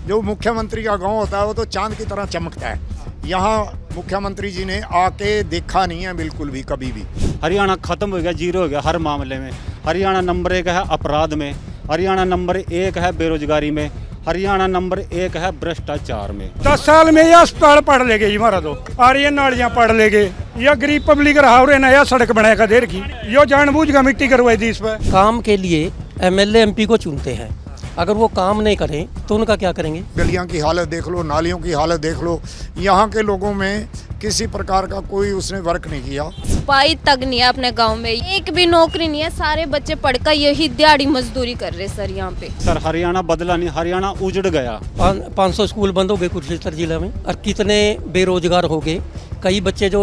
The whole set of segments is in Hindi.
जो मुख्यमंत्री का गांव होता है वो तो चांद की तरह चमकता है। यहाँ मुख्यमंत्री जी ने आके देखा नहीं है बिल्कुल भी, कभी भी। हरियाणा खत्म हो गया, जीरो हो गया हर मामले में। हरियाणा नंबर 1 है अपराध में, हरियाणा नंबर 1 है बेरोजगारी में, हरियाणा नंबर 1 है भ्रष्टाचार में। 10 साल में यह अस्पताल पढ़ लेंगे जी हमारा तो, और ये नालियाँ पढ़ लेंगे, या गरीब पब्लिक रहा और नया सड़क बनाएगा देर की, यो जानबूझ का मिट्टी करवाई थी इस पर। काम के लिए एमएलए एमपी को चुनते हैं, अगर वो काम नहीं करें तो उनका क्या करेंगे। गलियां की हालत देख लो, नालियों की हालत देख लो, यहाँ के लोगों में किसी प्रकार का कोई उसने वर्क नहीं किया। सफाई तक नहीं है अपने गांव में, एक भी नौकरी नहीं है, सारे बच्चे पढ़कर यही दिहाड़ी मजदूरी कर रहे सर यहाँ पे। सर हरियाणा बदला नहीं, हरियाणा उजड़ गया। 500 स्कूल बंद हो गए कुरुक्षेत्र जिला में, और कितने बेरोजगार हो गए। कई बच्चे जो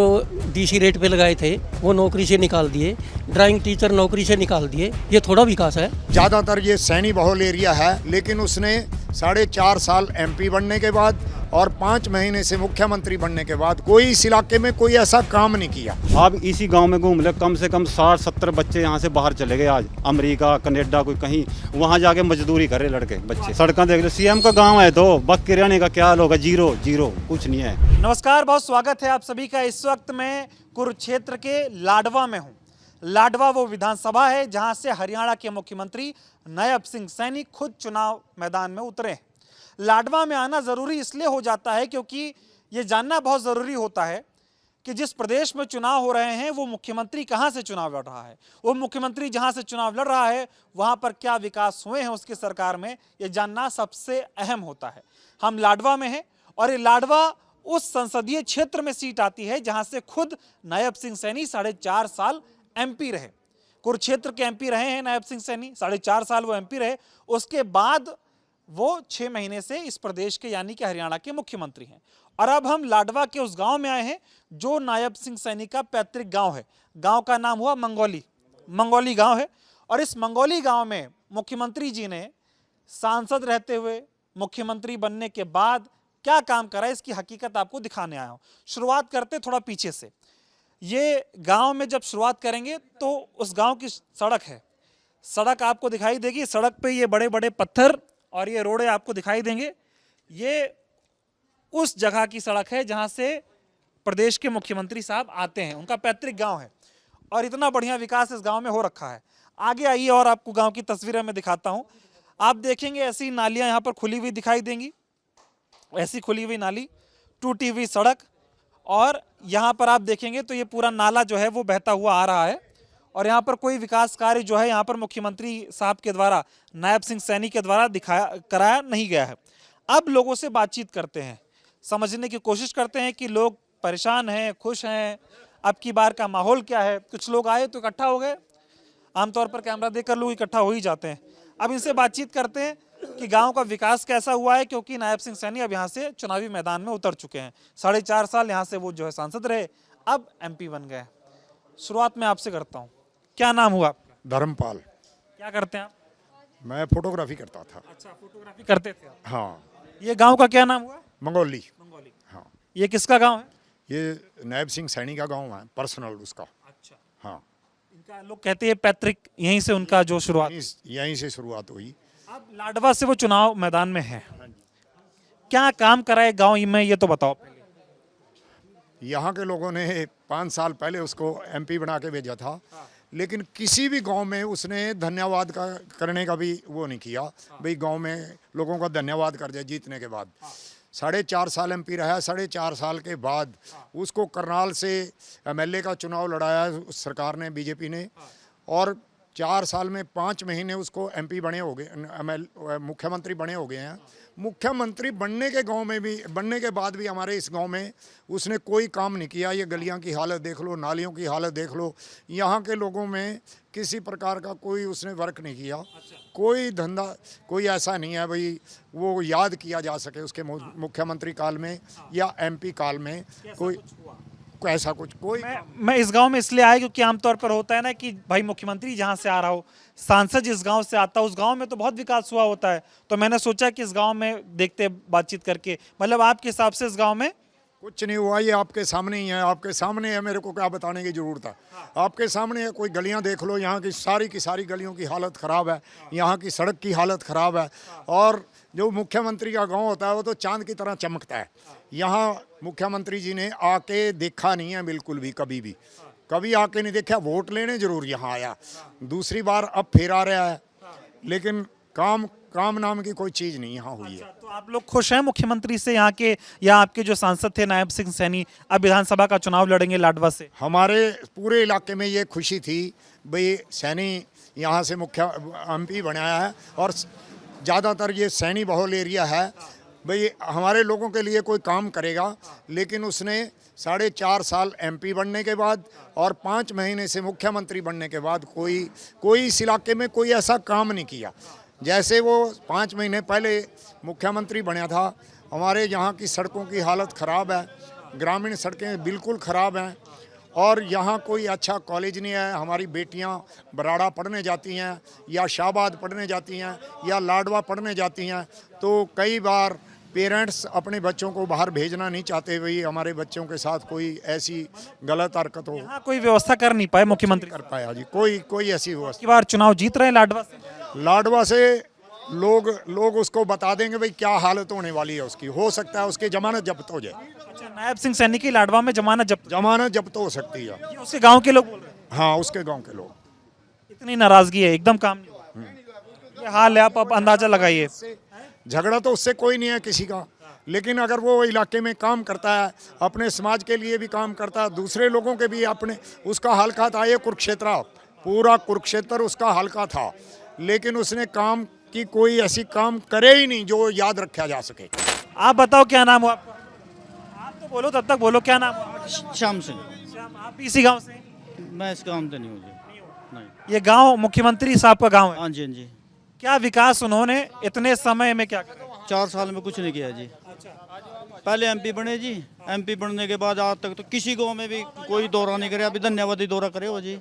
डीसी रेट पे लगाए थे वो नौकरी से निकाल दिए, ड्राइंग टीचर नौकरी से निकाल दिए। ये थोड़ा विकास है? ज़्यादातर ये सैनी बहुल एरिया है, लेकिन उसने 4.5 साल एमपी बनने के बाद और 5 महीने से मुख्यमंत्री बनने के बाद कोई इस इलाके में कोई ऐसा काम नहीं किया। आप इसी गांव में घूम ले, कम से कम 60-70 बच्चे यहाँ से बाहर चले गए आज, अमेरिका कनाडा कोई कहीं, वहाँ जाके मजदूरी कर रहे लड़के बच्चे। सड़कें देख लो, सीएम का गांव है तो बक किराने का क्या हाल होगा, जीरो जीरो, कुछ नहीं है। नमस्कार, बहुत स्वागत है आप सभी का। इस वक्त मैं कुरुक्षेत्र के लाडवा में हूँ। लाडवा वो विधानसभा है जहाँ से हरियाणा के मुख्यमंत्री नायब सिंह सैनी खुद चुनाव मैदान में उतरे हैं। लाडवा में आना ज़रूरी इसलिए हो जाता है क्योंकि ये जानना बहुत ज़रूरी होता है कि जिस प्रदेश में चुनाव हो रहे हैं वो मुख्यमंत्री कहाँ से चुनाव लड़ रहा है। वो मुख्यमंत्री जहाँ से चुनाव लड़ रहा है वहाँ पर क्या विकास हुए हैं उसकी सरकार में, ये जानना सबसे अहम होता है। हम लाडवा में हैं और ये लाडवा उस संसदीय क्षेत्र में सीट आती है जहाँ से खुद नायब सिंह सैनी 4.5 साल एमपी रहे। कुरुक्षेत्र के एमपी रहे हैं नायब सिंह सैनी, 4.5 साल वो एमपी रहे। उसके बाद वो 6 महीने से इस प्रदेश के यानी कि हरियाणा के मुख्यमंत्री हैं। और अब हम लाडवा के उस गांव में आए हैं जो नायब सिंह सैनी का पैतृक गांव है। गांव का नाम हुआ मंगोली गांव है। और इस मंगोली गांव में मुख्यमंत्री जी ने सांसद रहते हुए, मुख्यमंत्री बनने के बाद क्या काम करा है इसकी हकीकत आपको दिखाने आया हूँ। शुरुआत करते थोड़ा पीछे से। ये गांव में जब शुरुआत करेंगे तो उस गांव की सड़क है, सड़क आपको दिखाई देगी। सड़क पे ये बड़े बड़े पत्थर और ये रोड़े आपको दिखाई देंगे। ये उस जगह की सड़क है जहां से प्रदेश के मुख्यमंत्री साहब आते हैं, उनका पैतृक गांव है। और इतना बढ़िया विकास इस गांव में हो रखा है। आगे आइए और आपको गांव की तस्वीरें मैं दिखाता हूं। आप देखेंगे ऐसी नालियां यहाँ पर खुली हुई दिखाई देंगी, ऐसी खुली हुई नाली, टूटी हुई सड़क, और यहाँ पर आप देखेंगे तो ये पूरा नाला जो है वो बहता हुआ आ रहा है। और यहाँ पर कोई विकास कार्य जो है यहाँ पर मुख्यमंत्री साहब के द्वारा, नायब सिंह सैनी के द्वारा कराया नहीं गया है। अब लोगों से बातचीत करते हैं, समझने की कोशिश करते हैं कि लोग परेशान हैं, खुश हैं, अब की बार का माहौल क्या है। कुछ लोग आए तो इकट्ठा हो गए, आमतौर पर कैमरा देखकर लोग इकट्ठा हो ही जाते हैं। अब इनसे बातचीत करते हैं कि गांव का विकास कैसा हुआ है, क्योंकि नायब सिंह सैनी अब यहाँ से चुनावी मैदान में उतर चुके हैं। 4.5 साल यहाँ से वो जो है सांसद रहे, अब एमपी बन गए। शुरुआत में आपसे करता हूँ, क्या नाम हुआ आपका? धर्मपाल। क्या करते हैं आप? मैं फोटोग्राफी करता था। अच्छा, फोटोग्राफी करते थे आप। हाँ। ये गांव का क्या नाम हुआ? मंगोली। हाँ। ये किसका गांव है? ये नायब सिंह सैनी का गांव है, पर्सनल उसका। अच्छा। हाँ। इनका लोग कहते हैं पैतृक, यहीं से उनका जो शुरुआत। यहीं से शुरुआत हुई। अब लाडवा से वो चुनाव मैदान में है, क्या काम कराए गांव में ये तो बताओ पहले। यहाँ के लोगों ने 5 साल पहले उसको एमपी बना के भेजा था, लेकिन किसी भी गांव में उसने धन्यवाद का करने का भी वो नहीं किया। भाई गांव में लोगों का धन्यवाद कर दे जीतने के बाद। 4.5 साल एमपी रहा, 4.5 साल के बाद उसको करनाल से एमएलए का चुनाव लड़ाया उस सरकार ने, बीजेपी ने। और 4 साल में 5 महीने उसको एमपी बने हो गए, मुख्यमंत्री बने हो गए हैं। मुख्यमंत्री बनने के बाद भी हमारे इस गांव में उसने कोई काम नहीं किया। ये गलियां की हालत देख लो, नालियों की हालत देख लो, यहाँ के लोगों में किसी प्रकार का कोई उसने वर्क नहीं किया। कोई धंधा कोई ऐसा नहीं है भाई वो याद किया जा सके उसके मुख्यमंत्री काल में या एमपी काल में। कोई ऐसा कुछ कोई मैं इस गांव में इसलिए आया क्योंकि आमतौर पर होता है ना कि भाई मुख्यमंत्री जहां से आ रहा हो, सांसद जिस गांव से आता है उस गांव में तो बहुत विकास हुआ होता है। तो मैंने सोचा कि इस गांव में देखते बातचीत करके, मतलब आपके हिसाब से इस गांव में कुछ नहीं हुआ, ये आपके सामने ही है, आपके सामने है, मेरे को क्या बताने की ज़रूरत है। आपके सामने है, कोई गलियां देख लो, यहाँ की सारी गलियों की हालत ख़राब है, यहाँ की सड़क की हालत ख़राब है। और जो मुख्यमंत्री का गांव होता है वो तो चांद की तरह चमकता है। यहाँ मुख्यमंत्री जी ने आके देखा नहीं है बिल्कुल भी, कभी आके नहीं देखा। वोट लेने जरूर यहाँ आया, दूसरी बार अब फिर आ रहा है, लेकिन काम नाम की कोई चीज़ नहीं यहाँ हुई है। तो आप लोग खुश हैं मुख्यमंत्री से यहाँ के, या आपके जो सांसद थे नायब सिंह सैनी अब विधानसभा का चुनाव लड़ेंगे लाडवा से? हमारे पूरे इलाके में ये खुशी थी भाई सैनी यहाँ से मुख्य MP बनाया है, और ज़्यादातर ये सैनी बहुल एरिया है भाई, हमारे लोगों के लिए कोई काम करेगा। लेकिन उसने 4.5 साल MP बनने के बाद और 5 महीने से मुख्यमंत्री बनने के बाद कोई इस इलाके में कोई ऐसा काम नहीं किया। जैसे वो 5 महीने पहले मुख्यमंत्री बना था, हमारे यहाँ की सड़कों की हालत ख़राब है, ग्रामीण सड़कें बिल्कुल ख़राब हैं, और यहाँ कोई अच्छा कॉलेज नहीं है। हमारी बेटियाँ बराड़ा पढ़ने जाती हैं, या शाहबाद पढ़ने जाती हैं, या लाडवा पढ़ने जाती हैं, तो कई बार पेरेंट्स अपने बच्चों को बाहर भेजना नहीं चाहते, भाई हमारे बच्चों के साथ कोई ऐसी गलत हरकत हो। यहाँ कोई व्यवस्था कर नहीं पाए मुख्यमंत्री? कर पाया जी, कोई ऐसी व्यवस्था। की बार चुनाव जीत रहे हैं लाडवा से? लाडवा से लोग उसको बता देंगे भाई क्या हालत होने वाली है उसकी। हो सकता है उसकी जमानत जब्त हो जाए। अच्छा, नायब सिंह सैनी की लाडवा में जमानत जब्त हो सकती है। ये उसके गांव के लोग बोल रहे हैं? हाँ, उसके गांव के लोग। इतनी नाराजगी है, एकदम काम नहीं हुआ। ये हाल है, आप अंदाजा लगाइए। झगड़ा तो उससे कोई नहीं है किसी का, लेकिन अगर वो इलाके में काम करता है, अपने समाज के लिए भी काम करता है, दूसरे लोगों के भी अपने, उसका हल्का था ये कुरुक्षेत्र, पूरा कुरुक्षेत्र उसका हल्का था, लेकिन उसने काम की कोई ऐसी काम करे ही नहीं जो याद रखा जा सके। आप बताओ क्या नाम हो आपका? आप तो बोलो, तब तक बोलो, क्या नाम हो? श्याम सिंह। श्याम, आप भी इसी गांव से? मैं इस काम तो नहीं हूँ जी, नहीं। ये गांव मुख्यमंत्री साहब का गांव है। हाँ जी, हाँ जी। क्या विकास उन्होंने इतने समय में क्या करा? 4 साल में कुछ नहीं किया जी। पहले MP बने जी, MP बनने के बाद आज तक तो किसी गांव में भी कोई दौरा नहीं करे। अभी धन्यवादी दौरा करे हो जी।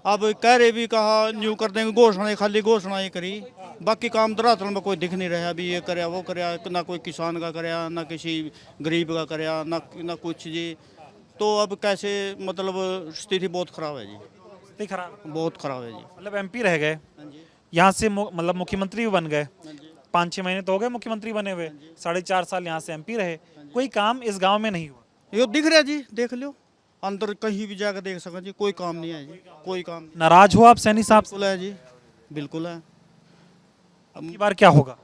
अब कह रहे भी कहा न्यू कर देंगे, घोषणाएं खाली घोषणाएं करी, बाकी काम धरातल में कोई दिख नहीं रहा। अभी ये करे वो करे, ना कोई किसान का करे, ना किसी गरीब का करे, ना कुछ जी। तो अब कैसे, मतलब स्थिति बहुत खराब है जी, स्थिति खराब, बहुत खराब है जी। मतलब MP रह गए, यहाँ से मतलब मुख्यमंत्री भी बन गए, 5-6 महीने तो हो गए मुख्यमंत्री बने हुए, 4.5 साल यहाँ से MP रहे, कोई काम इस गांव में नहीं हुआ। ये दिख रहा जी, देख लो, अंदर कहीं भी जाकर देख सकें जी, कोई काम नहीं है जी, कोई काम। नाराज हो आप सैनी साहब से? बिल्कुल है जी, बिल्कुल है। अब की बार क्या होगा?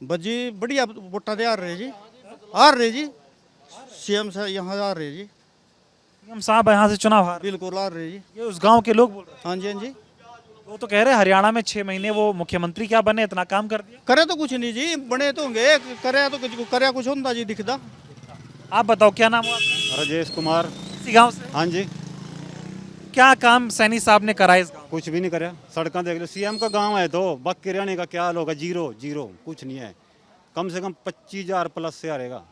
बस जी बढ़िया वोटा दे आ रहे जी, आ रहे जी, CM से यहाँ आ रहे जी, CM साहब यहाँ से चुनाव हार, बिल्कुल आ रहे जी। ये उस गांव के लोग बोल रहे हैं। हाँ जी, हाँ जी। वो तो कह रहे हैं हरियाणा में 6 महीने वो मुख्यमंत्री क्या बने, इतना काम कर दिया। करे तो कुछ नहीं जी, बने तो होंगे, करे कुछ होता जी दिखता। आप बताओ क्या नाम हो आपका? राजेश कुमार। इसी गांव से? हाँ जी। क्या काम सैनी साहब ने करा इस गांव? कुछ भी नहीं करा, सड़कें देख लो, CM का गांव है तो बक किराने का क्या होगा, जीरो, कुछ नहीं है। कम से कम 25,000 प्लस से आ रहेगा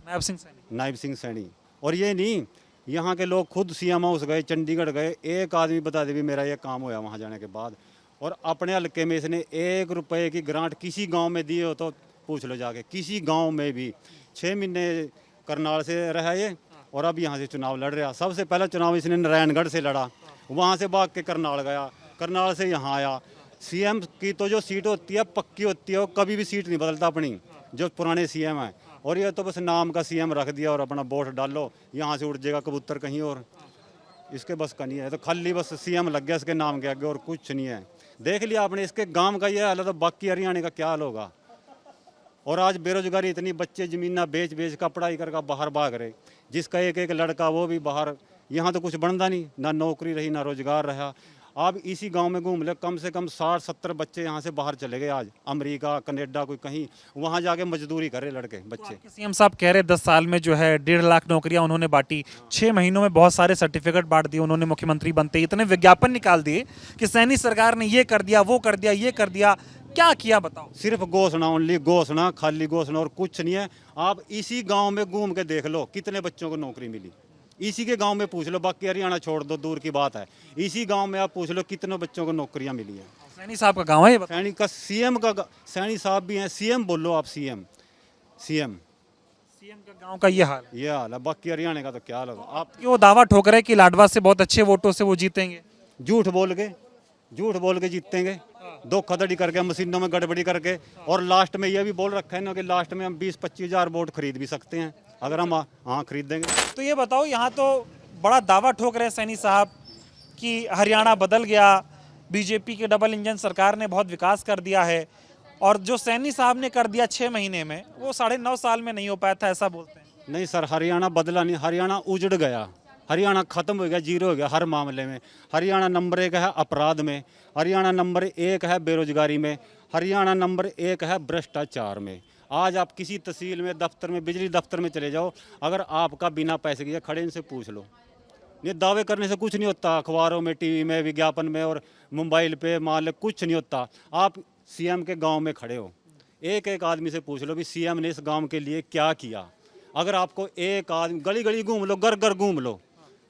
नायब सिंह सैनी। नायब सिंह सैनी। और ये नहीं, यहाँ के लोग खुद CM हाउस गए, चंडीगढ़ गए, एक आदमी बता दे भी मेरा ये काम होया वहाँ जाने के बाद। और अपने हल्के में इसने 1 रुपए की ग्रांट किसी गांव में दी हो तो पूछ लो जाके, किसी गांव में भी। 6 महीने करनाल से रहा ये, और अब यहाँ से चुनाव लड़ रहा। सबसे पहला चुनाव इसने नारायणगढ़ से लड़ा, वहाँ से भाग के करनाल गया, करनाल से यहाँ आया। CM की तो जो सीट होती है पक्की होती है, वो कभी भी सीट नहीं बदलता अपनी, जो पुराने CM हैं। और ये तो बस नाम का CM रख दिया और अपना वोट डालो, यहाँ से उड़ जाएगा कबूतर कहीं और, इसके बस का नहीं है। तो खाली बस CM लग गया इसके नाम के आगे, और कुछ नहीं है। देख लिया आपने इसके गांव का ये हाल है, तो बाकी हरियाणा का क्या हाल होगा। और आज बेरोजगारी इतनी, बच्चे ज़मीन बेच का पढ़ाई करके बाहर भाग रहे, जिसका एक लड़का वो भी बाहर। यहाँ तो कुछ बनता नहीं, ना नौकरी रही ना रोजगार रहा। आप इसी गांव में घूम ले, कम से कम 60-70 बच्चे यहाँ से बाहर चले गए आज, अमेरिका कनाडा कोई कहीं, वहाँ जाके मजदूरी कर रहे लड़के बच्चे। CM साहब कह रहे 10 साल में जो है 1.5 लाख नौकरियां उन्होंने बांटी, 6 महीनों में बहुत सारे सर्टिफिकेट बांट दिए उन्होंने मुख्यमंत्री बनते ही, इतने विज्ञापन निकाल दिए कि सैनी सरकार ने ये कर दिया, वो कर दिया, ये कर दिया। क्या किया बताओ? सिर्फ घोषणा, ओनली घोषणा, खाली घोषणा और कुछ नहीं है। आप इसी गांव में घूम के देख लो कितने बच्चों को नौकरी मिली, इसी के गांव में पूछ लो, बाकी हरियाणा छोड़ दो, दूर की बात है। इसी गांव में आप पूछ लो कितने बच्चों को नौकरियां मिली हैं। सैनी साहब का गांव है ये? सैनी का CM का, सैनी साहब भी हैं, CM बोलो आप, CM सीएम का गांव का ये हाल है ये हाल है, बाकी हरियाणा का तो क्या हाल होगा। आप कि वो दावा ठोक रहे हैं कि लाडवा से बहुत अच्छे वोटों से वो जीतेंगे। झूठ बोल के जीतेंगे, धोखाधड़ी करके, मशीनों में गड़बड़ी करके, और लास्ट में ये भी बोल रखा है ना कि लास्ट में हम 20-25 हज़ार वोट खरीद भी सकते हैं अगर हम हाँ खरीद देंगे। तो ये बताओ, यहाँ तो बड़ा दावा ठोक रहे हैं सैनी साहब कि हरियाणा बदल गया, बीजेपी के डबल इंजन सरकार ने बहुत विकास कर दिया है, और जो सैनी साहब ने कर दिया 6 महीने में वो 9.5 साल में नहीं हो पाया था, ऐसा बोलते हैं। नहीं सर, हरियाणा बदला नहीं, हरियाणा उजड़ गया, हरियाणा खत्म हो गया, जीरो हो गया हर मामले में। हरियाणा नंबर 1 है अपराध में, हरियाणा नंबर 1 है बेरोजगारी में, हरियाणा नंबर 1 है भ्रष्टाचार में। आज आप किसी तहसील में, दफ्तर में, बिजली दफ्तर में चले जाओ, अगर आपका बिना पैसे के खड़े इनसे पूछ लो, ये दावे करने से कुछ नहीं होता। अखबारों में, टीवी में, विज्ञापन में और मोबाइल पे मान लो कुछ नहीं होता। आप सीएम के गांव में खड़े हो, एक एक आदमी से पूछ लो भी सीएम ने इस गांव के लिए क्या किया। अगर आपको एक आदमी, गली गली घूम लो, घर घर घूम लो,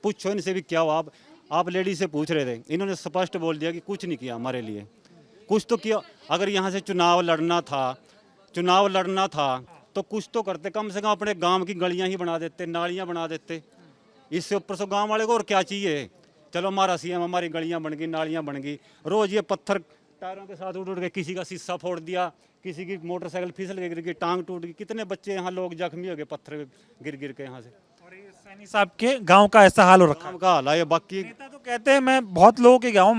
पूछो इनसे भी क्या हुआ। आप लेडी से पूछ रहे थे, इन्होंने स्पष्ट बोल दिया कि कुछ नहीं किया हमारे लिए। कुछ तो किया, अगर यहाँ से चुनाव लड़ना था तो कुछ तो करते, कम से कम अपने गांव की गलियां ही बना देते, नालियां बना देते। इससे ऊपर से गांव वाले को और क्या चाहिए। चलो हमारा सीएम, हमारी गलियां बन गई, नालियां बन गई, रोज ये पत्थर टायरों के साथ उड़ के किसी का शीशा फोड़ दिया, किसी की मोटरसाइकिल फिसल के गिर गई, टांग टूट गई, कितने बच्चे यहाँ लोग जख्मी हो गए पत्थर गिर के यहाँ से। और ये सैनी साहब के गांव का ऐसा हाल हो रखा है। गाँव का हाल है ये। बाकी नेता तो कहते हैं, मैं बहुत लोगों के गाँव,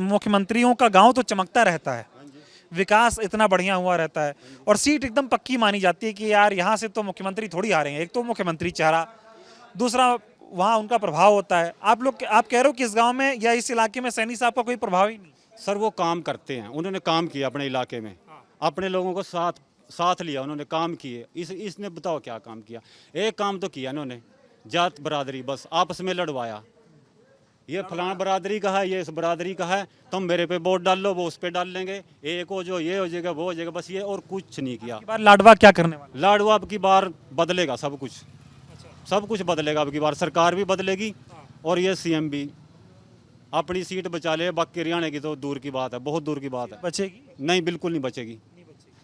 मुख्यमंत्रियों का गाँव तो चमकता रहता है, विकास इतना बढ़िया हुआ रहता है, और सीट एकदम पक्की मानी जाती है कि यार यहाँ से तो मुख्यमंत्री थोड़ी आ रहे हैं। एक तो मुख्यमंत्री चेहरा, दूसरा वहाँ उनका प्रभाव होता है। आप कह रहे हो कि इस गांव में या इस इलाके में सैनी साहब का कोई प्रभाव ही नहीं। सर वो काम करते हैं, उन्होंने काम किया अपने इलाके में, अपने लोगों को साथ लिया, उन्होंने काम किए। इसने बताओ क्या काम किया। एक काम तो किया इन्होंने, जात बरादरी बस आपस में लड़वाया। ये फलां बरादरी का है, ये इस बरादरी का है, तुम मेरे पे वोट डाल लो, वो उस पे डाल लेंगे, एक हो जो ये हो जाएगा, वो हो जाएगा, बस ये, और कुछ नहीं किया। बार लाडवा क्या करने वाला? लाडवा अब की बार बदलेगा सब कुछ, सब कुछ बदलेगा अब की बार। सरकार भी बदलेगी और ये सीएम भी अपनी सीट बचा ले। बाकी हरियाणा की तो दूर की बात है, बहुत दूर की बात है। बचेगी नहीं, बिल्कुल नहीं बचेगी,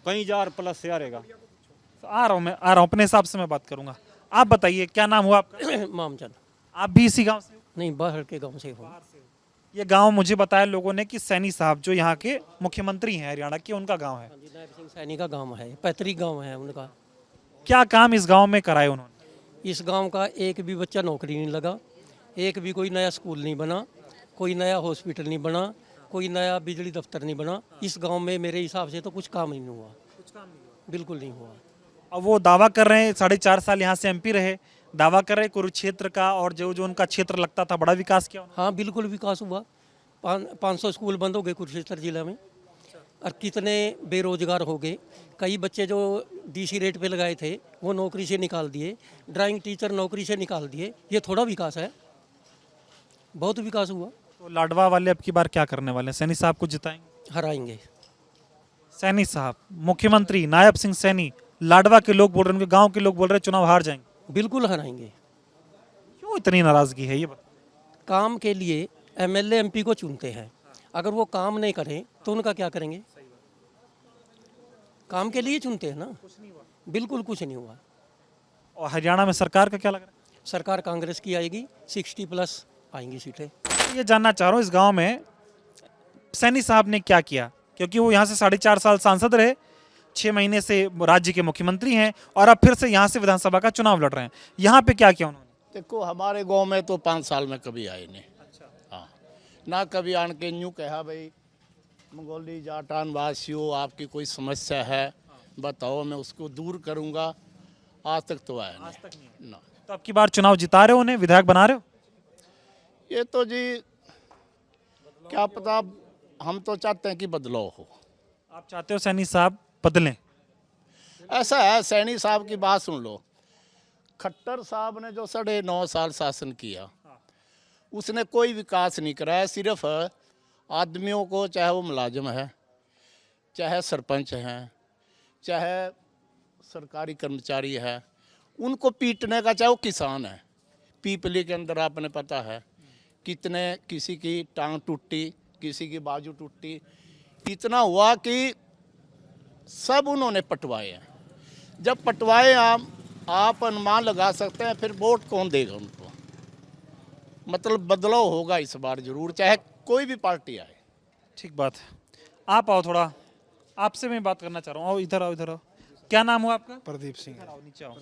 कहीं 1000+ से हारेगा। तो आ रहा हूँ, अपने हिसाब से मैं बात करूंगा। आप बताइए, क्या नाम हुआ आपका? मामचंद। आप भी इसी गांव से हो? नहीं, बाहर के गांव से हो। ये गांव मुझे बताया लोगों ने कि सैनी साहब जो यहाँ के मुख्यमंत्री हैं हरियाणा के, उनका गांव है। नायब सिंह सैनी का गांव है, पैतृक गांव है उनका। क्या काम इस गांव में कराए उन्होंने? इस गांव का एक भी बच्चा नौकरी नहीं लगा, एक भी कोई नया स्कूल नहीं बना, कोई नया हॉस्पिटल नहीं बना, कोई नया बिजली दफ्तर नहीं बना। इस गांव में मेरे हिसाब से तो कुछ काम ही नहीं हुआ, बिल्कुल नहीं हुआ। अब वो दावा कर रहे हैं 4.5 साल यहाँ से एमपी रहे, दावा कर रहे हैं कुरुक्षेत्र का और जो जो उनका क्षेत्र लगता था बड़ा विकास किया उन्होंने। हाँ, बिल्कुल विकास हुआ। 500 स्कूल बंद हो गए कुरुक्षेत्र जिला में, और कितने बेरोजगार हो गए। कई बच्चे जो डीसी रेट पे लगाए थे वो नौकरी से निकाल दिए, ड्राइंग टीचर नौकरी से निकाल दिए। ये थोड़ा विकास है, बहुत विकास हुआ। तो लाडवा वाले अब की बार क्या करने वाले हैं? सैनी साहब को जिताएंगे? हराएंगे। सैनी साहब, मुख्यमंत्री नायब सिंह सैनी, लाडवा के लोग बोल रहे हैं, उनके गांव के लोग बोल रहे हैं चुनाव हार जाएंगे। बिल्कुल हराएंगे। क्यों इतनी नाराजगी है ये बताओ? काम के लिए एमएलए एमपी को चुनते हैं, अगर वो काम नहीं करें तो उनका क्या करेंगे? काम के लिए चुनते हैं ना। बिल्कुल कुछ नहीं हुआ। और हरियाणा में सरकार का क्या लग रहा है? सरकार कांग्रेस की आएगी, 60+ आएंगी सीटें। ये जानना चाह रहा हूँ इस गांव में सैनी साहब ने क्या किया, क्योंकि वो यहाँ से 4.5 साल सांसद रहे, 6 महीने से राज्य के मुख्यमंत्री हैं, और अब फिर से यहाँ से विधानसभा का चुनाव लड़ रहे हैं। यहाँ पे क्या किया उन्होंने? देखो, हमारे गांव में तो 5 साल में कभी आए नहीं। हाँ, ना कभी आन के यूँ कहा भाई मंगोली जाटान वासियों आपकी कोई समस्या है बताओ, मैं उसको दूर करूँगा। आज तक तो आया नहीं ना। तो अब की बार चुनाव जिता रहे हो, उन्हें विधायक बना रहे हो? ये तो जी क्या पता, हम तो चाहते हैं कि बदलाव हो। आप चाहते हो सैनी साहब बदलें? ऐसा है, सैनी साहब की बात सुन लो। खट्टर साहब ने जो 9.5 साल शासन किया, उसने कोई विकास नहीं कराया। सिर्फ आदमियों को, चाहे वो मुलाजिम है, चाहे सरपंच हैं, चाहे सरकारी कर्मचारी है, उनको पीटने का, चाहे वो किसान है। पीपली के अंदर आपने पता है कितने, किसी की टांग टूटी, किसी की बाजू टूटी, इतना हुआ कि सब उन्होंने पटवाए हैं। जब पटवाए आप आप अनुमान लगा सकते हैं फिर वोट कौन देगा उनको। मतलब बदलाव होगा इस बार जरूर, चाहे कोई भी पार्टी आए। ठीक बात है। आप आओ, थोड़ा आपसे मैं बात करना चाह रहा हूँ। आओ इधर आओ, इधर आओ। क्या नाम हुआ आपका? प्रदीप सिंह। आओ, नीचे आओ।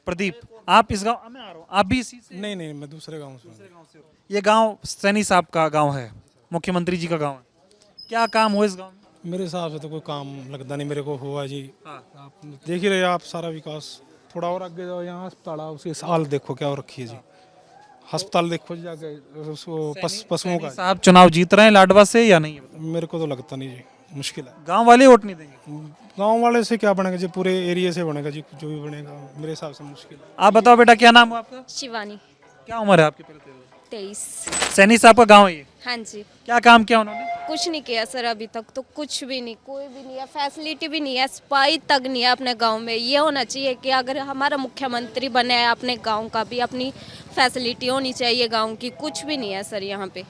प्रदीप, आप इस गांव में आ रहा हूँ, आप भी इसी से? नहीं नहीं, मैं दूसरे गांव से हूँ। ये गांव सैनी साहब का गांव है, मुख्यमंत्री जी का गांव है। क्या काम हुआ इस गांव में? मेरे हिसाब से तो कोई काम लगता नहीं मेरे को हुआ जी। हाँ। आप देख ही रहे आप सारा विकास। थोड़ा और आगे जाओ, यहाँ अस्पताल है, उसकी हाल देखो क्या हो रखी है जी। अस्पताल देखो जाके, उसको पशुओं का। साहब चुनाव जीत रहे हैं लाडवा से या नहीं? मेरे को तो लगता नहीं जी, मुश्किल है। गांव वाले वोट नहीं देंगे? गांव वाले से क्या बनेगा जी, पूरे एरिया से बनेगा जी, जो भी बनेगा मेरे हिसाब से मुश्किल है। आप बताओ बेटा, क्या नाम हुआ आपका? शिवानी। क्या उम्र है आपकी? 23। सैनी साहब का गांव है ये। हाँ जी। क्या काम किया उन्होंने? कुछ नहीं किया सर, अभी तक तो कुछ भी नहीं, कोई भी नहीं है, फैसिलिटी भी नहीं है, सफाई तक नहीं है अपने गांव में। ये होना चाहिए कि अगर हमारा मुख्यमंत्री बने है, अपने गांव का भी अपनी फैसिलिटी होनी चाहिए गांव की। कुछ भी नहीं है सर यहाँ पे।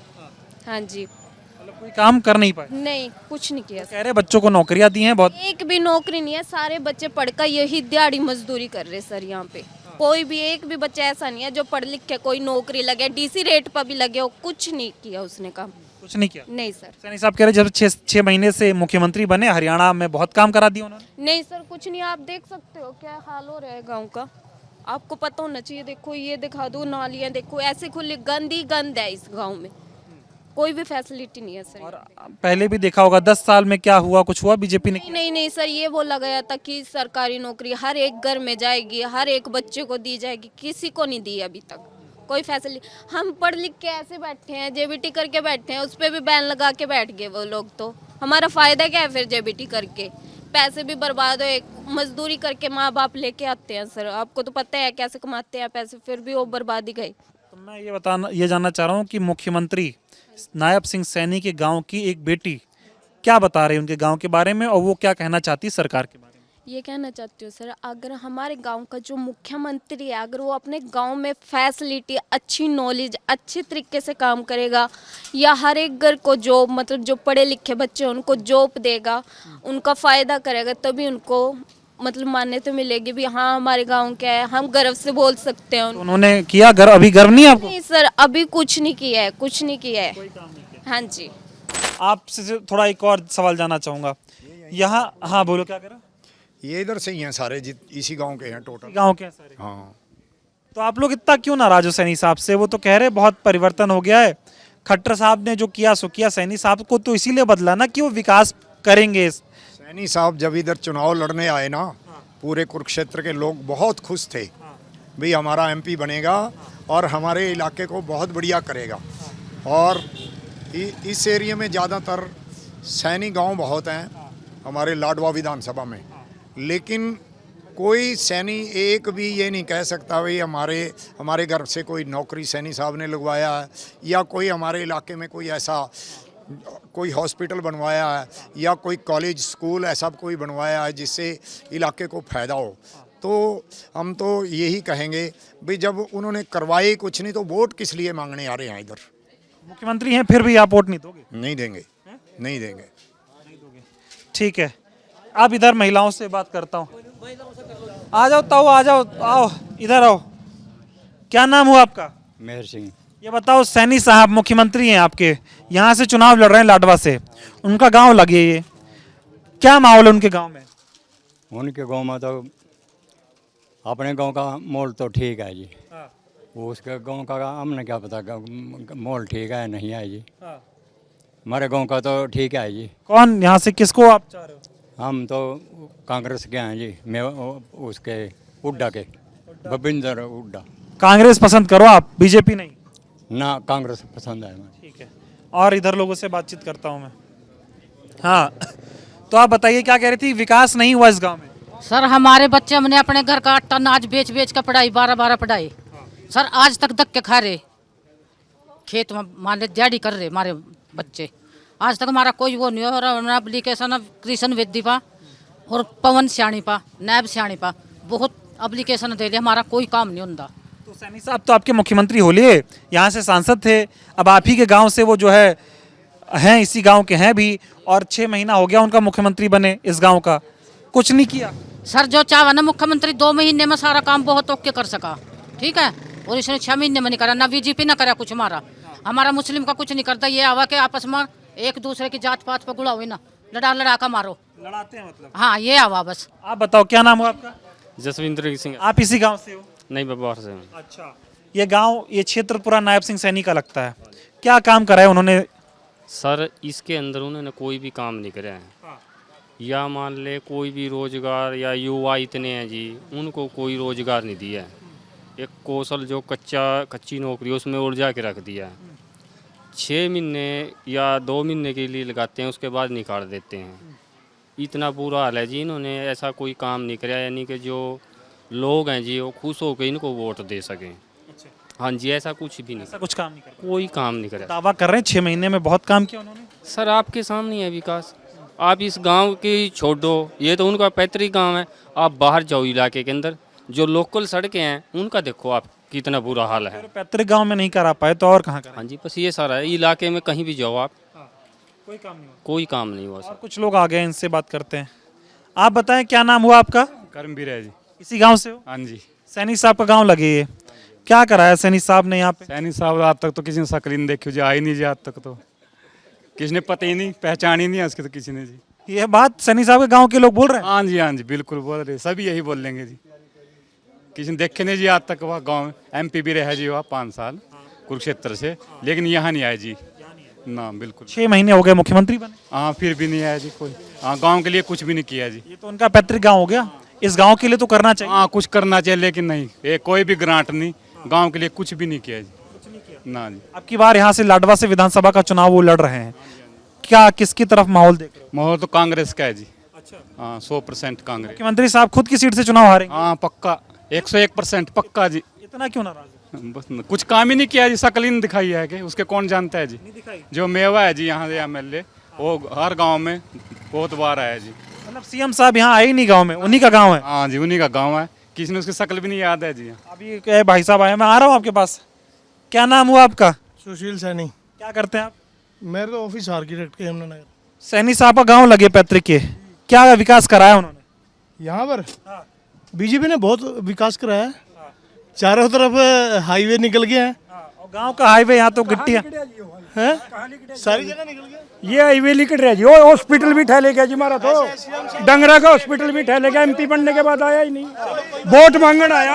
हाँ जी। मतलब कोई काम कर नहीं पाए? नहीं, कुछ नहीं किया। कह रहे बच्चों को नौकरियां दी हैं बहुत। एक भी नौकरी नहीं है, सारे बच्चे पढ़कर यही दिहाड़ी मजदूरी कर रहे सर यहाँ पे। कोई भी एक भी बच्चा ऐसा नहीं है जो पढ़ लिख के कोई नौकरी लगे, डीसी रेट पर भी लगे हो। कुछ नहीं किया उसने काम। कुछ नहीं किया? नहीं सर। सैनी साहब कह रहे जब 6 महीने से मुख्यमंत्री बने हरियाणा में बहुत काम करा दिया उन्होंने। नहीं सर, कुछ नहीं। आप देख सकते हो क्या हाल हो रहा है गांव का, आपको पता होना चाहिए। देखो ये दिखा दो, नालियां देखो ऐसे खुली, गंदी गंद है इस गांव में। कोई भी फैसिलिटी नहीं है सर। और पहले भी देखा होगा 10 साल में क्या हुआ, कुछ हुआ बीजेपी ने? नहीं नहीं नहीं सर, ये बोला गया था कि सरकारी नौकरी हर एक घर में जाएगी, हर एक बच्चे को दी जाएगी। किसी को नहीं दी अभी तक कोई फैसिलिटी। हम पढ़ लिख के ऐसे बैठे हैं, जेबीटी करके बैठे हैं, उस पर भी बैन लगा के बैठ गए वो लोग। तो हमारा फायदा क्या है फिर जेबीटी करके? पैसे भी बर्बाद हो, मजदूरी करके माँ बाप लेके आते हैं सर। आपको तो पता है कैसे कमाते हैं पैसे, फिर भी वो बर्बाद ही गए। तो मैं ये जानना चाह रहा हूँ कि मुख्यमंत्री नायब सिंह सैनी के गांव की एक बेटी क्या बता रही है उनके गांव के बारे में, और वो क्या कहना चाहती है सरकार के बारे में? ये कहना चाहती हूँ सर, अगर हमारे गांव का जो मुख्यमंत्री है, अगर वो अपने गांव में फैसिलिटी, अच्छी नॉलेज, अच्छे तरीके से काम करेगा, या हर एक घर को जॉब, मतलब जो पढ़े लिखे बच्चे हैं उनको जॉब देगा, उनका फ़ायदा करेगा, तभी उनको मतलब मान्यता मिलेगी भी हाँ हमारे गांव क्या है, हम गर्व से बोल सकते हैं। तो उन्होंने किया अभी गर्व नहीं है आपको? नहीं सर, अभी कुछ नहीं किया है, कुछ नहीं किया है। हाँ जी। आपसे थोड़ा एक और सवाल जानना चाहूँगा यहाँ। हाँ बोलो, क्या कह रहा? ये इधर से ही हैं सारे, इसी गांव के हैं टोटल। गांव के हैं सारे? हाँ। तो आप लोग इतना क्यों नाराज हो सैनी साहब से? वो तो कह रहे बहुत परिवर्तन हो गया है, खट्टर साहब ने जो किया सो किया। सैनी साहब को तो इसीलिए बदला ना कि वो विकास करेंगे। सैनी साहब जब इधर चुनाव लड़ने आए ना, पूरे कुरुक्षेत्र के लोग बहुत खुश थे भाई हमारा एमपी बनेगा और हमारे इलाके को बहुत बढ़िया करेगा। और इस एरिया में ज़्यादातर सैनी गांव बहुत हैं हमारे लाडवा विधानसभा में, लेकिन कोई सैनी एक भी ये नहीं कह सकता भाई हमारे घर से कोई नौकरी सैनी साहब ने लगवाया है, या कोई हमारे इलाके में कोई ऐसा कोई हॉस्पिटल बनवाया है, या कोई कॉलेज स्कूल ऐसा कोई बनवाया है जिससे इलाके को फ़ायदा हो। तो हम तो यही कहेंगे भाई जब उन्होंने करवाए कुछ नहीं तो वोट किस लिए मांगने आ रहे हैं इधर? मुख्यमंत्री हैं फिर भी आप वोट नहीं दोगे? नहीं देंगे, नहीं देंगे। ठीक है, आप इधर महिलाओं से बात करता हूँ। आ जाओ ताऊ, आ जाओ, आओ इधर आओ। क्या नाम हुआ आपका? मेहर सिंह। ये बताओ, सैनी साहब मुख्यमंत्री हैं आपके, यहाँ से चुनाव लड़ रहे हैं लाडवा से, उनका गांव लगे, ये क्या माहौल है उनके गांव में? उनके गांव में तो अपने गांव का माहौल तो ठीक है जी। वो उसके गांव का हमने क्या पता माहौल ठीक है नहीं है जी। हमारे गांव का तो ठीक है जी। कौन यहाँ से किसको आप चाह रहे हो? हम तो कांग्रेस के हैं जी। मैं उसके हुड्डा के, भविंदर हुड्डा। कांग्रेस पसंद करो आप, बीजेपी नहीं? ना, कांग्रेस पसंद है। ठीक है, और इधर लोगों से बातचीत करता हूँ मैं। हाँ, तो आप बताइए क्या कह रही थी, विकास नहीं हुआ इस गांव में? सर हमारे बच्चे हमने अपने घर का आटा अनाज बेच बेच कर पढ़ाई 12-12 पढ़ाई सर, आज तक धक्के खा रहे, खेत में मान दिहाड़ी कर रहे हमारे बच्चे। आज तक हमारा कोई वो नहीं हो रहा। एप्लीकेशन कृष्ण वेदी पा और पवन सियाणी पा, नैब सियाणी पा, बहुत एप्लीकेशन दे दिए, हमारा कोई काम नहीं होता। तो सैनी साहब तो आपके मुख्यमंत्री हो लिए, यहाँ से सांसद थे, अब आप ही के गांव से वो जो है हैं, इसी गांव के हैं भी, और 6 महीना हो गया उनका मुख्यमंत्री बने इस गांव का, कुछ नहीं किया। सर जो चाहा ना मुख्यमंत्री 2 महीने में सारा काम बहुत ओके कर सका, ठीक है। और इसने 6 महीने में नहीं करा, ना बीजेपी ना करा कुछ हमारा मुस्लिम का कुछ नहीं करता। ये आवा के आपस में एक दूसरे की जात पात पर गुड़ा हुई ना, लड़ा का मारो, लड़ाते हैं मतलब। हाँ ये आवा बस। आप बताओ क्या नाम हो आपका? जसविंदर सिंह। आप इसी गांव से हो? नहीं, बबार से हूँ। अच्छा, ये गांव, ये क्षेत्र पूरा नायब सिंह सैनी का लगता है। क्या काम करा है उन्होंने? सर इसके अंदर उन्होंने कोई भी काम नहीं कराया है। या मान ले कोई भी रोजगार, या युवा इतने हैं जी, उनको कोई रोजगार नहीं दिया है। एक कौशल जो कच्ची नौकरी उसमें उलझा के रख दिया है। 6 महीने या 2 महीने के लिए लगाते हैं, उसके बाद निकाल देते हैं। इतना बुरा हाल है जी। इन्होंने ऐसा कोई काम नहीं कराया, यानी कि जो लोग हैं जी वो खुश होकर इनको वोट दे सकें। हाँ जी, ऐसा कुछ भी नहीं, ऐसा कुछ काम नहीं करा, कोई काम नहीं कराया। दावा कर रहे हैं 6 महीने में बहुत काम किया उन्होंने। सर आपके सामने है विकास। आप इस गांव की छोड़ दो, ये तो उनका पैतृक गांव है। आप बाहर जाओ इलाके के अंदर, जो लोकल सड़कें हैं उनका देखो आप, कितना बुरा हाल है। पैतृक गांव में नहीं करा पाए तो और कहाँ करा? हाँ जी, बस ये सारा है। इलाके में कहीं भी जाओ आप, कोई काम नहीं हुआ। कोई काम नहीं हुआ और सर। कुछ लोग आ गए, इनसे बात करते हैं। आप बताएं क्या नाम हुआ आपका? कर्मवीर है जी। इसी गांव से हो? हाँ जी। सैनी साहब का गांव लगे ये, क्या कराया सैनी साहब ने यहाँ पे? सैनी साहब आज तक तो किसी ने शक्ल नहीं देखी जी, आई नहीं जी आज तक तो। किसी ने पता ही नहीं, पहचान ही नहीं आज के तो किसी ने जी। ये बात सैनी साहब के गांव के लोग बोल रहे हैं? हाँ जी बिल्कुल बोल रहे, सभी यही बोल लेंगे जी। किसी ने देखे नहीं जी आज तक। वह गाँव MP भी रहा जी वह 5 साल कुरुक्षेत्र से, लेकिन यहाँ नहीं आए जी ना, बिल्कुल। 6 महीने हो गए मुख्यमंत्री बने। हाँ, फिर भी नहीं आया जी कोई। हाँ, गाँव के लिए कुछ भी नहीं किया जी। ये तो उनका पैतृक गांव हो गया, इस गांव के लिए तो करना चाहिए। हाँ, कुछ करना चाहिए, लेकिन नहीं, ये कोई भी ग्रांट नहीं, गांव के लिए कुछ भी नहीं किया जी। ना जी। अब की बार यहाँ से लाडवा से विधानसभा का चुनाव वो लड़ रहे हैं, क्या किसकी तरफ माहौल देख रहे हो? माहौल तो कांग्रेस का है जी। हाँ, 100% कांग्रेस। मुख्यमंत्री साहब खुद की सीट से चुनाव हारेंगे? हाँ पक्का, 101% पक्का जी। इतना क्यों नाराज हो? बस कुछ काम ही नहीं किया जी, शक्ल ही नहीं दिखाई है कि उसके कौन जानता है जी। जो मेवा है जी यहाँ से MLA, वो हर गांव में बहुत बार आया जी। मतलब CM साहब यहाँ आए ही नहीं गांव में, उन्हीं का गांव है। हाँ जी, उन्हीं का गांव है, किसी ने उसकी शक्ल भी नहीं याद है जी। अभी क्या भाई साहब आए, मैं आ रहा हूँ आपके पास। क्या नाम हुआ आपका? सुशील सैनी। क्या करते हैं आप? मेरे तो ऑफिस आर्किटेक्ट के यमुनानगर। सैनी साहब का गांव लगे पैतृक के, क्या विकास कराया उन्होंने यहाँ पर? बीजेपी ने बहुत विकास कराया है, चारों तरफ हाईवे निकल गया है। और गांव का हाईवे यहाँ तो गिट्टियाँ हैं? सारी जगह निकल गया। ये हाईवे लिकट रहा जी, वो हॉस्पिटल भी ठहले गया जी हमारा तो, डंगरा का हॉस्पिटल भी ठहले गया। MP बनने के बाद आया ही नहीं, वोट मांगन आया।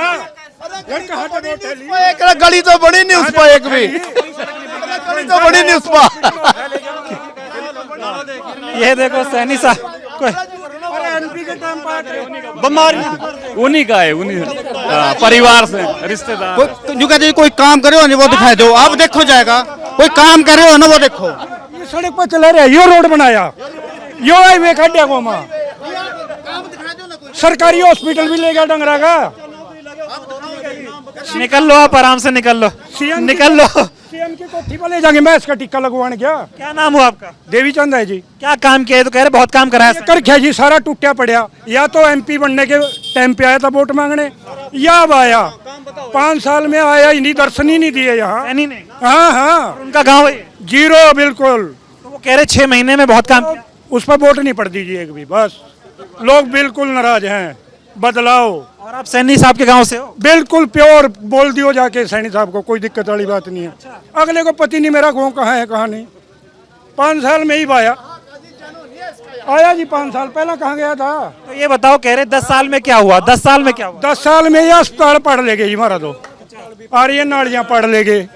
यार कहाँ तक वोट ठहली? एक गली तो बड़ी नहीं उस पर, एक भी गली तो बड़ी नहीं उस पर। ये देखो सैनी साहब MP के टाइम पर बीमारी उन्हीं का है, उन्हीं परिवार से रिश्तेदार। जो कहते कोई काम करे हो ना वो दिखाई दो, अब देखो जाएगा। कोई काम करे हो ना वो देखो। ये सड़क पर चला रहा, यो रोड बनाया, यो हाईवे काटिया को माँ, सरकारी हॉस्पिटल भी ले गया डंगरा का। निकल लो, आप आराम से निकल लो, निकल लो। CM की कोठी पर ले जाएंगे, मैं इसका टिक्का लगवाने क्या। क्या नाम हुआ आपका? देवी चंद है जी। क्या काम किया है? तो कह रहे बहुत काम कराया। कर क्या जी, सारा टूटा पड़ा। या तो MP बनने के टाइम पे आया था वोट मांगने, या अब आया 5 साल में आया ही नहीं, दर्शन ही नहीं दिए यहाँ। सैनी ने? हाँ हाँ, उनका गाँव है? जीरो बिल्कुल। तो वो कह रहे 6 महीने में बहुत काम किया। उस पर वोट नहीं पड़ दीजिए एक भी, बस। लोग बिल्कुल नाराज हैं, बदलाव। और आप सैनी साहब के गांव से हो? बिल्कुल प्योर बोल दियो जाके सैनी साहब को, कोई दिक्कत वाली बात नहीं है। अगले को पति नहीं मेरा गाँव कहाँ है कहाँ नहीं। 5 साल में ही आया जी, 5 साल पहले कहाँ गया था। तो ये बताओ, कह रहे 10 साल में क्या हुआ? 10 साल में क्या हुआ? 10 साल में ये अस्पताल पढ़ ले गए जी हमारा तो, और ये नालियाँ पढ़ ले गए।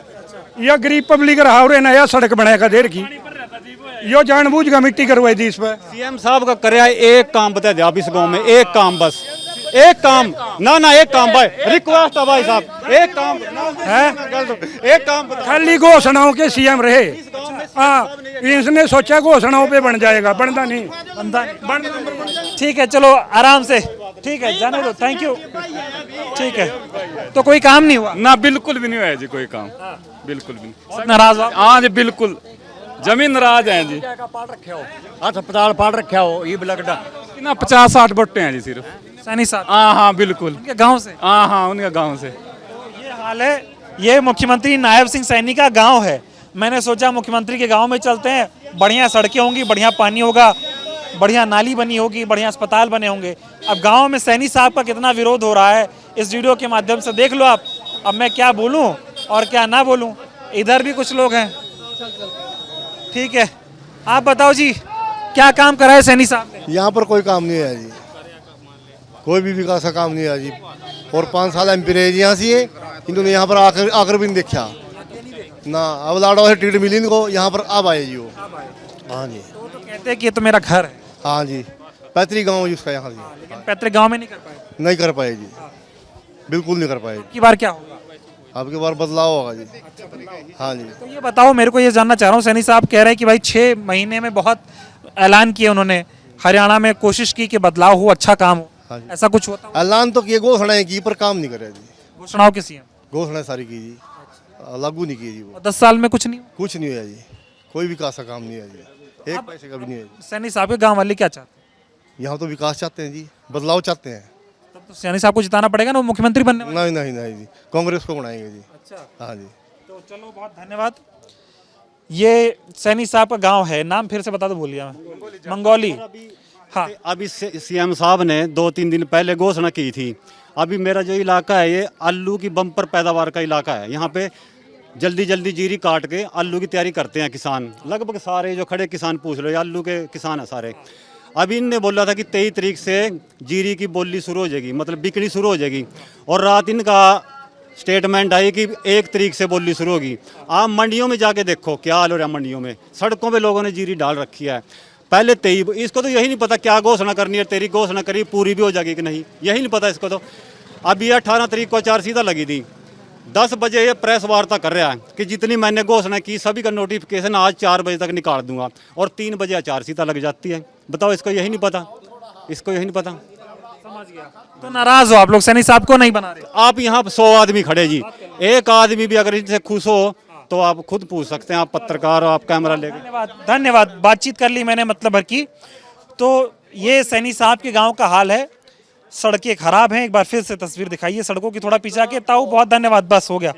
या गरीब पब्लिक रहा और नया सड़क बनाएगा देर की, यो जानबूझ का मिट्टी करवाई थी इस पर। CM साहब का कराया एक काम बता दे आप इस गाँव में, एक काम बस, एक काम ना एक काम भाई, रिक्वेस्ट है भाई साहब, एक काम है, एक काम खाली घोषणाओं के CM रहे। हाँ, इसने सोचा घोषणाओं पे बन जाएगा, बनता नहीं। ठीक है, चलो आराम से, ठीक है, जाने दो, थैंक यू। ठीक है, तो कोई काम नहीं हुआ ना? बिल्कुल भी नहीं हुआ जी कोई काम, बिल्कुल भी नहीं। नाराज हो? हाँ जी बिल्कुल, जमीन नाराज है जी। अस्पताल पाल रखा हो, ये ब्लगडा ना 50-60 बट्टे हैं जी सिर्फ। सैनी साहब? हाँ बिल्कुल, उनके गांव से? हाँ उनके गांव से। ये हाल है, ये मुख्यमंत्री नायब सिंह सैनी का गांव है। मैंने सोचा मुख्यमंत्री के गांव में चलते हैं, बढ़िया सड़कें होंगी, बढ़िया पानी होगा, बढ़िया नाली बनी होगी, बढ़िया अस्पताल बने होंगे। अब गांव में सैनी साहब का कितना विरोध हो रहा है इस वीडियो के माध्यम से देख लो आप। अब मैं क्या बोलूं और क्या ना बोलूं। इधर भी कुछ लोग हैं, ठीक है। आप बताओ जी, क्या काम करा है सैनी साहब ने? यहाँ पर कोई काम नहीं है जी, कोई भी विकास का काम नहीं है जी। और 5 साल MP रहे जी यहाँ से, इन्होंने यहाँ पर आकर भी नहीं देखा ना। अब लाडवा से टिकट मिली इनको, यहाँ पर अब आए जी वो। हाँ जी, तो कहते हैं कि ये तो मेरा घर है। हाँ जी, पैतृक गाँव है उसका यहाँ से। लेकिन पैतृक गांव में नहीं कर पाए। नहीं कर पाए जी, बिल्कुल नहीं कर पाए। की बार क्या होगा? अब की बार बदलाव होगा जी। हाँ जी। तो ये बताओ, मेरे को ये जानना चाह रहा हूँ, सैनी साहब कह रहे हैं कि भाई 6 महीने में बहुत ऐलान किए उन्होंने, हरियाणा में कोशिश की कि बदलाव हो, अच्छा काम हो। हाँ जी। ऐसा कुछ होता? ऐलान तो किए, घोषणाएं की, पर काम नहीं करे जी। घोषणाओं के सीएम, घोषणाएं सारी की जी, लागू नहीं की जी वो। 10 साल में कुछ नहीं हुआ? कुछ नहीं है जी, कोई विकास का काम नहीं है जी, एक पैसे का भी नहीं है जी। सैनी साहब के गांव वाले क्या चाहते हैं? यहाँ तो विकास चाहते हैं जी, बदलाव चाहते हैं। तब तो सैनी साहब को जिताना पड़ेगा ना, वो मुख्यमंत्री बनने वाले। नहीं नहीं नहीं जी, कांग्रेस को बनाएंगे जी। अच्छा, हाँ जी। तो चलो, बहुत धन्यवाद। ये सैनी साहब का गांव है, नाम फिर से बता दो, भूलिया मैं। मंगोली। हाँ, अभी CM साहब ने 2-3 दिन पहले घोषणा की थी। अभी मेरा जो इलाका है ये आलू की बम्पर पैदावार का इलाका है। यहाँ पे जल्दी जल्दी जीरी काट के आलू की तैयारी करते हैं किसान। लगभग सारे जो खड़े किसान पूछ लो, ये आलू के किसान हैं सारे। अभी इनने बोला था कि 23 तारीख से जीरी की बोली शुरू हो जाएगी, मतलब बिक्री शुरू हो जाएगी। और रात इनका स्टेटमेंट आई कि 1 तारीख से बोली शुरू होगी। आप मंडियों में जाके देखो क्या हाल हो रहा है। मंडियों में, सड़कों पे लोगों ने जीरी डाल रखी है। पहले 23, इसको तो यही नहीं पता क्या घोषणा करनी है, तेरी घोषणा करी पूरी भी हो जाएगी कि नहीं, यही नहीं पता इसको तो। अभी 18 तारीख को चार्जशीट लगी थी, 10 बजे ये प्रेस वार्ता कर रहा है कि जितनी मैंने घोषणा की सभी का नोटिफिकेशन आज 4 बजे तक निकाल दूंगा, और 3 बजे चार्जशीट लग जाती है। बताओ, इसको यही नहीं पता, इसको यही नहीं पता। समझ गया। तो नाराज हो आप लोग, सैनी साहब को नहीं बना रहे? आप यहाँ 100 आदमी खड़े जी, एक आदमी भी अगर इनसे खुश हो तो आप खुद पूछ सकते हैं। आप पत्रकार हो, आप कैमरा लेके। धन्यवाद, धन्यवाद। बातचीत कर ली मैंने, मतलब भर की। तो ये सैनी साहब के गांव का हाल है। सड़कें खराब हैं। एक बार फिर से तस्वीर दिखाइए सड़कों की, थोड़ा पीछे के। ताऊ, बहुत धन्यवाद, बस हो गया।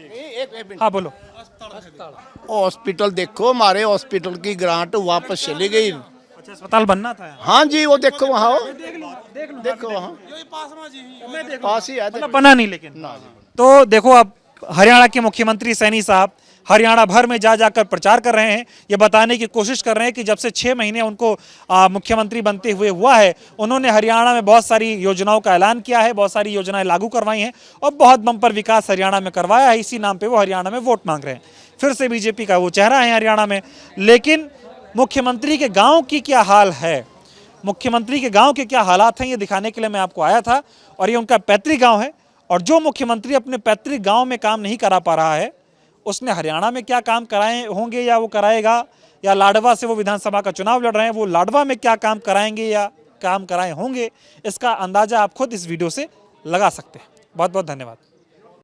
हाँ, बोलो। हॉस्पिटल देखो, हमारे हॉस्पिटल की ग्रांट वापस चली गई। अच्छा, अस्पताल बनना था। हाँ जी, वो देखो वहाँ, देखो वहाँ पास ही है, मतलब बना नहीं। लेकिन तो देखो, अब हरियाणा के मुख्यमंत्री सैनी साहब हरियाणा भर में जा जाकर प्रचार कर रहे हैं। ये बताने की कोशिश कर रहे हैं कि जब से 6 महीने उनको मुख्यमंत्री बनते हुए हुआ है, उन्होंने हरियाणा में बहुत सारी योजनाओं का ऐलान किया है, बहुत सारी योजनाएं लागू करवाई हैं और बहुत बम्पर विकास हरियाणा में करवाया है। इसी नाम पे वो हरियाणा में वोट मांग रहे हैं। फिर से बीजेपी का वो चेहरा है हरियाणा में। लेकिन मुख्यमंत्री के गाँव की क्या हाल है, मुख्यमंत्री के गाँव के क्या हालात हैं, ये दिखाने के लिए मैं आपको आया था। और ये उनका पैतृक गाँव है। और जो मुख्यमंत्री अपने पैतृक गाँव में काम नहीं करा पा रहा है, उसने हरियाणा में क्या काम कराए होंगे, या वो कराएगा, या लाडवा से वो विधानसभा का चुनाव लड़ रहे हैं, वो लाडवा में क्या काम कराएंगे या काम कराए होंगे, इसका अंदाजा आप खुद इस वीडियो से लगा सकते हैं। बहुत बहुत धन्यवाद।